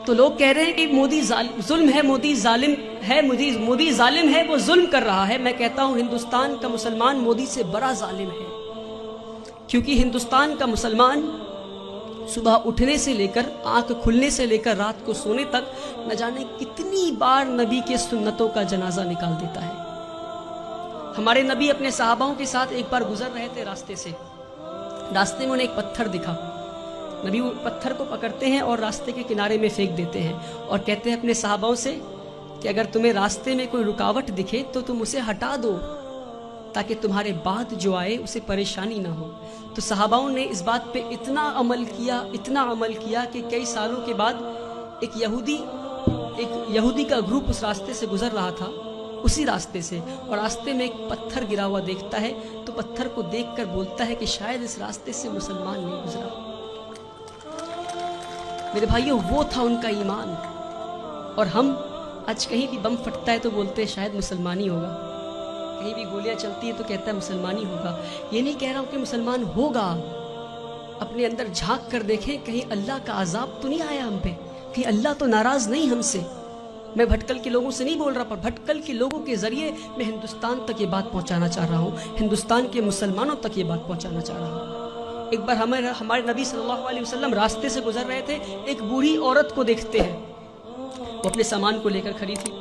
تو لوگ کہہ رہے ہیں کہ مودی ظلم ہے، مودی ظالم ہے، مودی ظالم ہے، وہ ظلم کر رہا ہے۔ میں کہتا ہوں ہندوستان کا مسلمان مودی سے بڑا ظالم ہے، کیونکہ ہندوستان کا مسلمان صبح اٹھنے سے لے کر آنکھ کھلنے سے لے کر رات کو سونے تک نہ جانے کتنی بار نبی کے سنتوں کا جنازہ نکال دیتا ہے۔ ہمارے نبی اپنے صحاباؤں کے ساتھ ایک بار گزر رہے تھے راستے سے، راستے میں انہیں ایک پتھر دکھا، نبی وہ پتھر کو پکڑتے ہیں اور راستے کے کنارے میں پھینک دیتے ہیں اور کہتے ہیں اپنے صحاباؤں سے کہ اگر تمہیں راستے میں کوئی رکاوٹ دکھے تو تم اسے ہٹا دو تاکہ تمہارے بعد جو آئے اسے پریشانی نہ ہو۔ تو صحاباؤں نے اس بات پہ اتنا عمل کیا کہ کئی سالوں کے بعد ایک یہودی کا گروپ اس راستے سے گزر رہا تھا، اسی راستے سے، اور راستے میں ایک پتھر گرا ہوا دیکھتا ہے تو پتھر کو دیکھ کر بولتا ہے کہ شاید اس راستے سے مسلمان نہیں گزرا۔ میرے بھائیوں، وہ تھا ان کا ایمان۔ اور ہم آج کہیں بھی بم پھٹتا ہے تو بولتے ہیں شاید مسلمانی ہوگا، کہیں بھی گولیاں چلتی ہیں تو کہتا ہے مسلمانی ہوگا۔ یہ نہیں کہہ رہا ہوں کہ مسلمان ہوگا، اپنے اندر جھانک کر دیکھیں کہیں اللہ کا عذاب تو نہیں آیا ہم پہ، کہیں اللہ تو ناراض نہیں ہم سے۔ میں بھٹکل کے لوگوں سے نہیں بول رہا، پر بھٹکل کے لوگوں کے ذریعے میں ہندوستان تک یہ بات پہنچانا چاہ رہا ہوں، ہندوستان کے مسلمانوں تک یہ بات پہنچانا چاہ رہا ہوں۔ ایک بار ہمارے نبی صلی اللہ علیہ وسلم راستے سے گزر رہے تھے، ایک بوڑھی عورت کو دیکھتے ہیں، وہ اپنے سامان کو لے کر کھڑی تھی،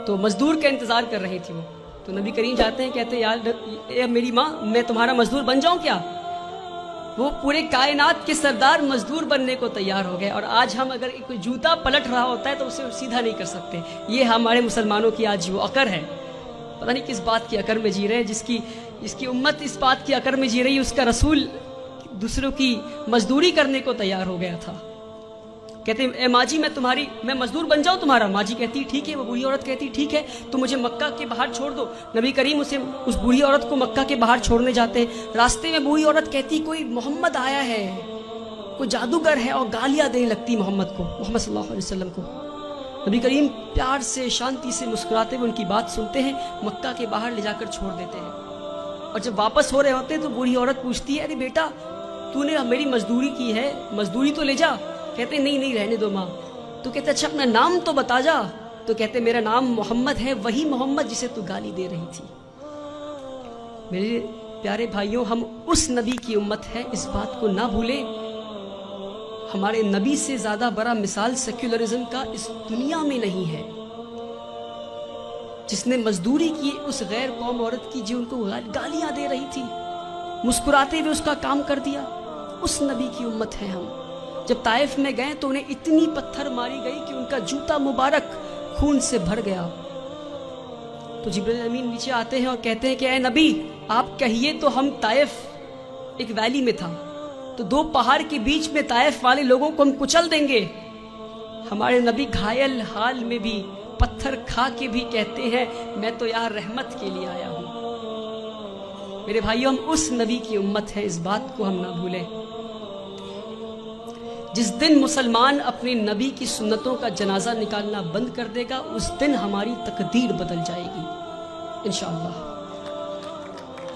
تو مزدور کا انتظار کر رہی تھی وہ۔ تو نبی کریم جاتے ہیں، کہتے ہیں یار اے میری ماں، میں تمہارا مزدور بن جاؤں کیا؟ وہ پورے کائنات کے سردار مزدور بننے کو تیار ہو گئے، اور آج ہم اگر کوئی جوتا پلٹ رہا ہوتا ہے تو اسے سیدھا نہیں کر سکتے۔ یہ ہمارے مسلمانوں کی آج وہ عقر ہے، پتہ نہیں کس بات کی عقر میں جی رہے ہیں، جس کی امت اس بات کی عقر میں جی رہی ہے، اس کا رسول دوسروں کی مزدوری کرنے کو تیار ہو گیا تھا۔ کہتے ہیں اے ماں جی میں مزدور بن جاؤں تمہارا؟ ماں جی کہتی ٹھیک ہے، وہ بوڑھی عورت کہتی ٹھیک ہے، تو مجھے مکہ کے باہر چھوڑ دو۔ نبی کریم اس بوڑھی عورت کو مکہ کے باہر چھوڑنے جاتے ہیں، راستے میں بوڑھی عورت کہتی کوئی محمد آیا ہے، کوئی جادوگر ہے، اور گالیاں دینے لگتی محمد صلی اللہ علیہ وسلم کو۔ نبی کریم پیار سے شانتی سے مسکراتے ہوئے ان کی بات سنتے ہیں، مکہ کے باہر لے جا کر چھوڑ دیتے ہیں۔ اور جب واپس ہو رہے ہوتے ہیں تو بوڑھی عورت پوچھتی ہے ارے بیٹا تو نے میری مزدوری کی ہے، مزدوری تو لے جا۔ کہتے نہیں رہنے دو ماں۔ تو کہتے اچھا اپنا نام تو بتا جا۔ تو کہتے میرا نام محمد ہے، وہی محمد جسے تو گالی دے رہی تھی۔ میرے پیارے بھائیوں، ہم اس نبی کی امت ہے، اس بات کو نہ بھولیں۔ ہمارے نبی سے زیادہ بڑا مثال سیکولرزم کا اس دنیا میں نہیں ہے، جس نے مزدوری کی اس غیر قوم عورت کی جو ان کو گالیاں دے رہی تھی، مسکراتے ہوئے اس کا کام کر دیا۔ اس نبی کی امت ہے ہم۔ جب طائف میں گئے تو انہیں اتنی پتھر ماری گئی کہ ان کا جوتا مبارک خون سے بھر گیا۔ تو جبرائیل امین نیچے آتے ہیں اور کہتے ہیں کہ اے نبی آپ کہیے تو ہم طائف ایک ویلی میں تھا، تو دو پہاڑ کے بیچ میں طائف والے لوگوں کو ہم کچل دیں گے۔ ہمارے نبی گھائل حال میں بھی پتھر کھا کے بھی کہتے ہیں میں تو یہاں رحمت کے لیے آیا ہوں۔ میرے بھائیوں، ہم اس نبی کی امت ہے، اس بات کو ہم نہ بھولیں۔ جس دن مسلمان اپنے نبی کی سنتوں کا جنازہ نکالنا بند کر دے گا، اس دن ہماری تقدیر بدل جائے گی انشاءاللہ۔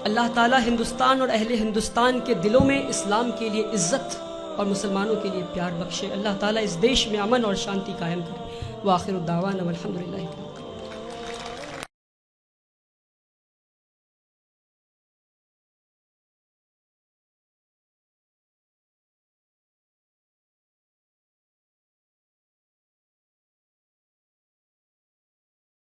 اللہ تعالی ہندوستان اور اہل ہندوستان کے دلوں میں اسلام کے لیے عزت اور مسلمانوں کے لیے پیار بخشے۔ اللہ تعالی اس دیش میں امن اور شانتی قائم کرے۔ وآخر الدعوانا والحمدللہ۔